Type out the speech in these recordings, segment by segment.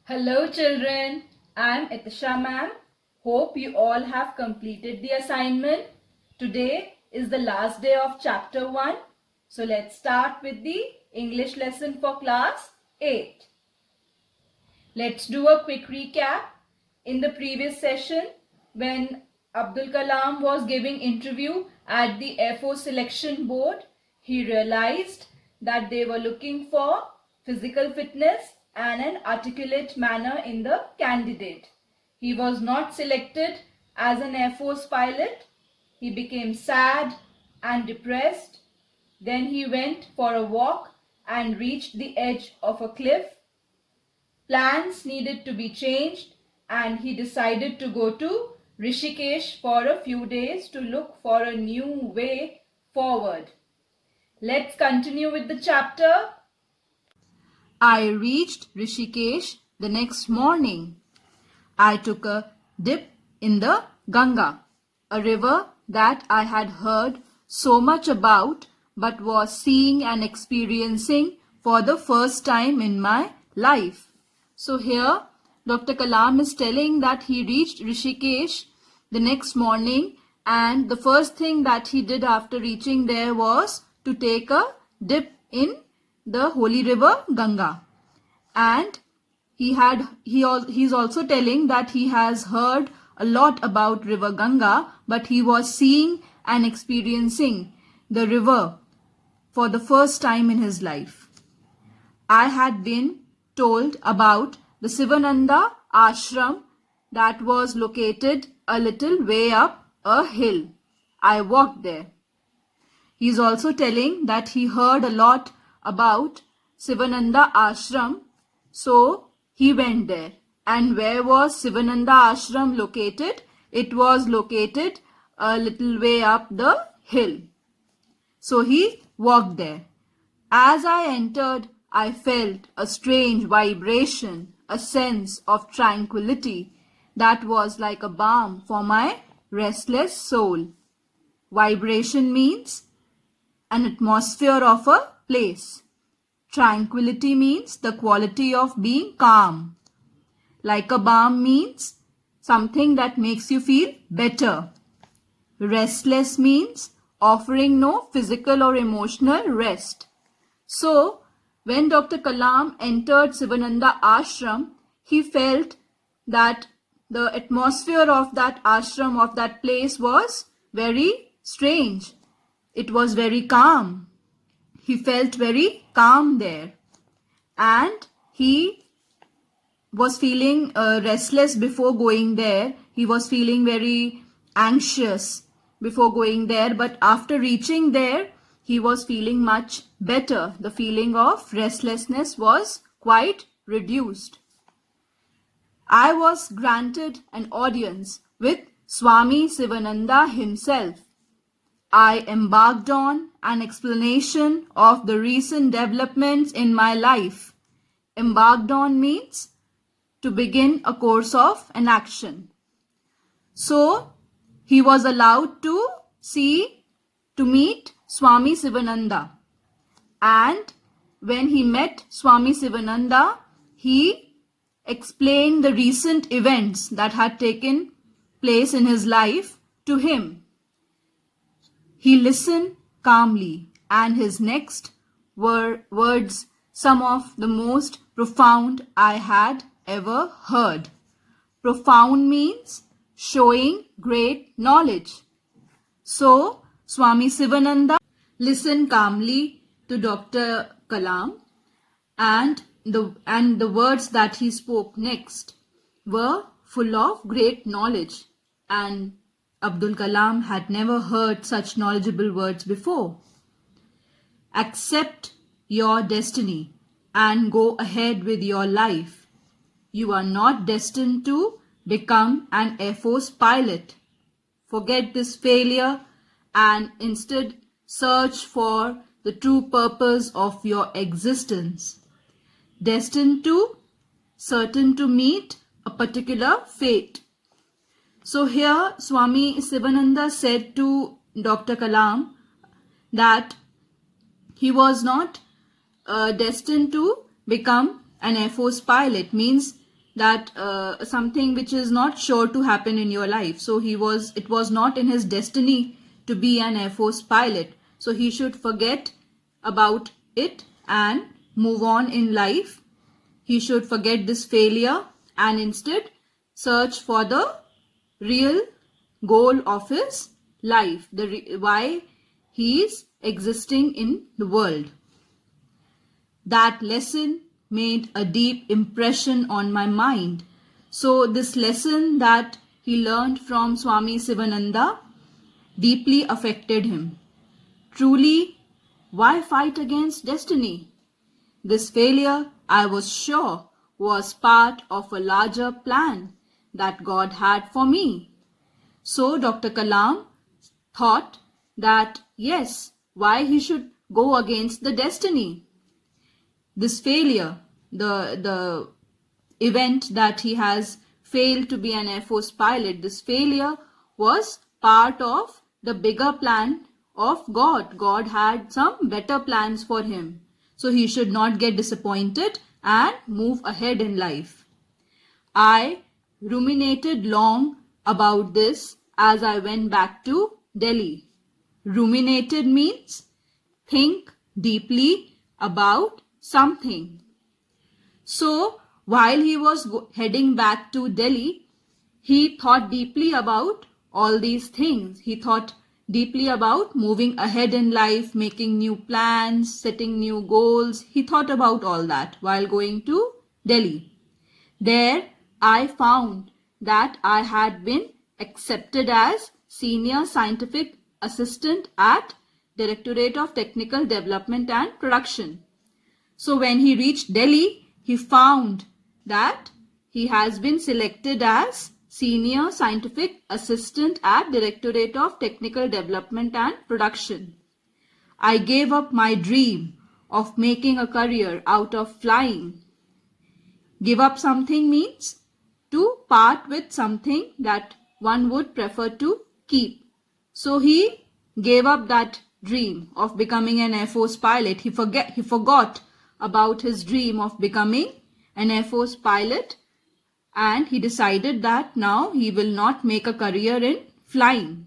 Hello children, I am Etisha ma'am. Hope you all have completed the assignment. Today is the last day of chapter 1. So let's start with the English lesson for class 8. Let's do a quick recap. In the previous session, when Abdul Kalam was giving interview at the Air Force Selection Board, he realized that they were looking for physical fitness and an articulate manner in the candidate. He was not selected as an Air Force pilot. He became sad and depressed. Then he went for a walk and reached the edge of a cliff. Plans needed to be changed and he decided to go to Rishikesh for a few days to look for a new way forward. Let's continue with the chapter. I reached Rishikesh the next morning. I took a dip in the Ganga, a river that I had heard so much about but was seeing and experiencing for the first time in my life. So here Dr. Kalam is telling that he reached Rishikesh the next morning and the first thing that he did after reaching there was to take a dip in the holy river Ganga. And he's also telling that he has heard a lot about river Ganga, but he was seeing and experiencing the river for the first time in his life. I had been told about the Sivananda ashram that was located a little way up a hill. I walked there. He is also telling that he heard a lot about Sivananda ashram, so he went there. And where was Sivananda ashram located? It was located a little way up the hill. So he walked there. As I entered, I felt a strange vibration, a sense of tranquility that was like a balm for my restless soul. Vibration means an atmosphere of a place. Tranquility means the quality of being calm. Like a balm means something that makes you feel better. Restless means offering no physical or emotional rest. So, when Dr. Kalam entered Sivananda ashram, he felt that the atmosphere of that ashram, of that place, was very strange. It was very calm. He felt very calm there. And he was feeling restless before going there. He was feeling very anxious before going there. But after reaching there, he was feeling much better. The feeling of restlessness was quite reduced. I was granted an audience with Swami Sivananda himself. I embarked on an explanation of the recent developments in my life. Embarked on means to begin a course of an action. So, he was allowed to meet Swami Sivananda. And when he met Swami Sivananda, he explained the recent events that had taken place in his life to him. He listened calmly, and his next words some of the most profound I had ever heard. Profound means showing great knowledge. So, Swami Sivananda listened calmly to Dr. Kalam, and the words that he spoke next were full of great knowledge, and Abdul Kalam had never heard such knowledgeable words before. Accept your destiny and go ahead with your life. You are not destined to become an Air Force pilot. Forget this failure and instead search for the true purpose of your existence. Destined to, certain to meet a particular fate. So here Swami Sivananda said to Dr. Kalam that he was not destined to become an Air Force pilot. Means that something which is not sure to happen in your life. So it was not in his destiny to be an Air Force pilot. So he should forget about it and move on in life. He should forget this failure and instead search for the real goal of his life, why he is existing in the world. That lesson made a deep impression on my mind. So this lesson that he learned from Swami Sivananda deeply affected him. Truly, why fight against destiny? This failure, I was sure, was part of a larger plan that God had for me. So Dr. Kalam thought that yes, why he should go against the destiny. This failure, the event that he has failed to be an Air Force pilot, this failure was part of the bigger plan of God. God had some better plans for him. So he should not get disappointed and move ahead in life. I ruminated long about this as I went back to Delhi. Ruminated means think deeply about something. So while he was heading back to Delhi, he thought deeply about all these things. He thought deeply about moving ahead in life, making new plans, setting new goals. He thought about all that while going to Delhi. There I found that I had been accepted as Senior Scientific Assistant at Directorate of Technical Development and Production. So when he reached Delhi, he found that he has been selected as Senior Scientific Assistant at Directorate of Technical Development and Production. I gave up my dream of making a career out of flying. Give up something means to part with something that one would prefer to keep. So he gave up that dream of becoming an Air Force pilot. He forgot about his dream of becoming an Air Force pilot, and he decided that now he will not make a career in flying.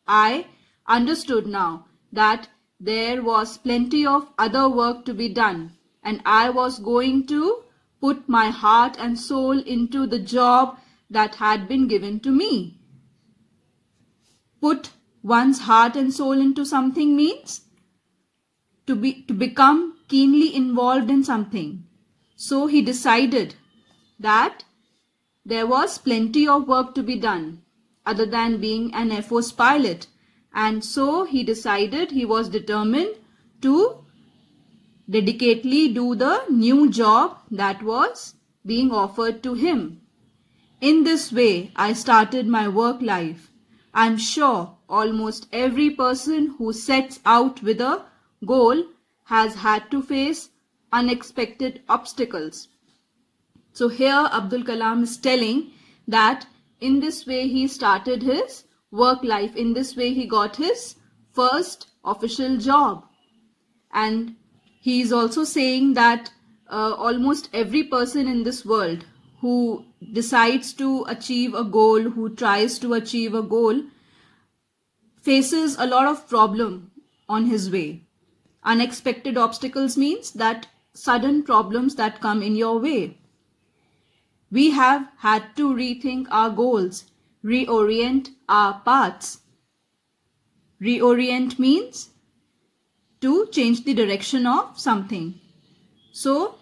I understood now that there was plenty of other work to be done, and I was going to put my heart and soul into the job that had been given to me. Put one's heart and soul into something means to become keenly involved in something. So he decided that there was plenty of work to be done other than being an Air Force pilot, and so he decided, he was determined to dedicatedly do the new job that was being offered to him. In this way, I started my work life. I'm sure almost every person who sets out with a goal has had to face unexpected obstacles. So here Abdul Kalam is telling that in this way he started his work life. In this way he got his first official job. And he is also saying that almost every person in this world who decides to achieve a goal, who tries to achieve a goal, faces a lot of problem on his way. Unexpected obstacles means that sudden problems that come in your way. We have had to rethink our goals, reorient our paths. Reorient means to change the direction of something. So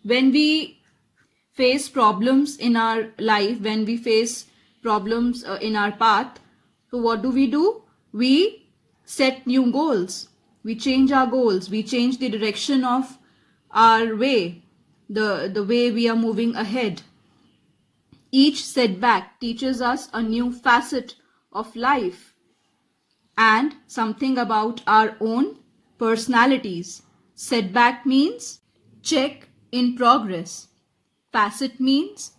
when we face problems in our life, when we face problems in our path, so what do? We set new goals. We change our goals. We change the direction of our way, the way we are moving ahead. Each setback teaches us a new facet of life and something about our own personalities. Setback means check in progress. Facet means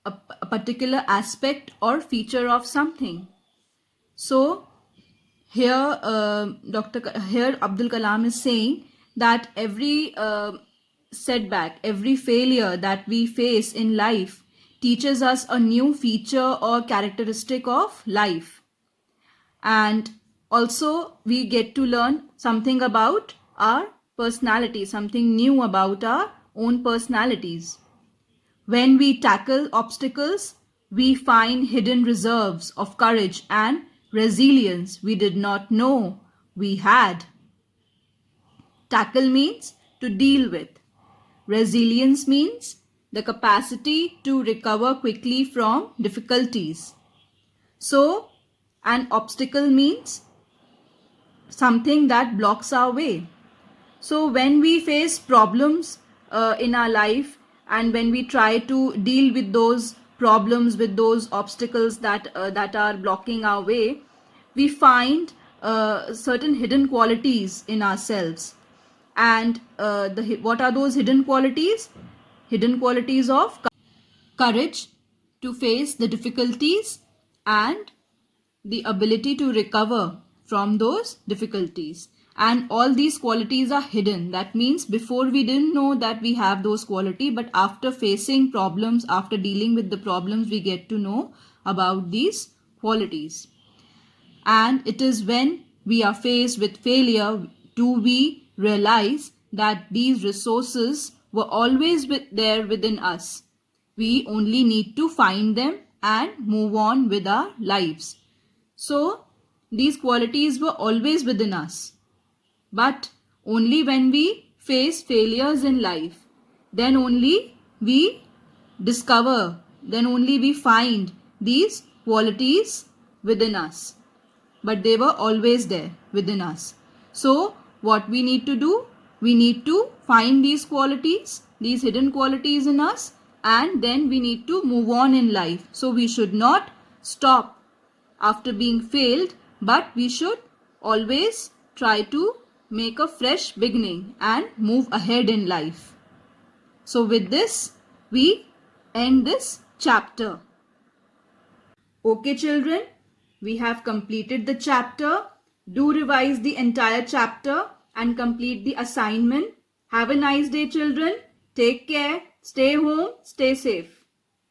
a particular aspect or feature of something. So here Abdul Kalam is saying that every setback, every failure that we face in life teaches us a new feature or characteristic of life. And also we get to learn something about our personality, something new about our own personalities. When we tackle obstacles, we find hidden reserves of courage and resilience we did not know we had. Tackle means to deal with. Resilience means the capacity to recover quickly from difficulties. So, an obstacle means something that blocks our way. So, when we face problems in our life, and when we try to deal with those problems, with those obstacles that are blocking our way, we find certain hidden qualities in ourselves. And what are those hidden qualities? Hidden qualities of courage to face the difficulties and the ability to recover from those difficulties. And all these qualities are hidden. That means before we didn't know that we have those qualities, but after facing problems, after dealing with the problems, we get to know about these qualities. And it is when we are faced with failure do we realize that these resources were always there within us. We only need to find them and move on with our lives. So, these qualities were always within us. But only when we face failures in life, then only we discover, then only we find these qualities within us. But they were always there within us. So, what we need to do? We need to find these qualities, these hidden qualities in us, and then we need to move on in life. So, we should not stop after being failed, but we should always try to make a fresh beginning and move ahead in life. So with this, we end this chapter. Okay children, we have completed the chapter. Do revise the entire chapter and complete the assignment. Have a nice day children. Take care. Stay home. Stay safe.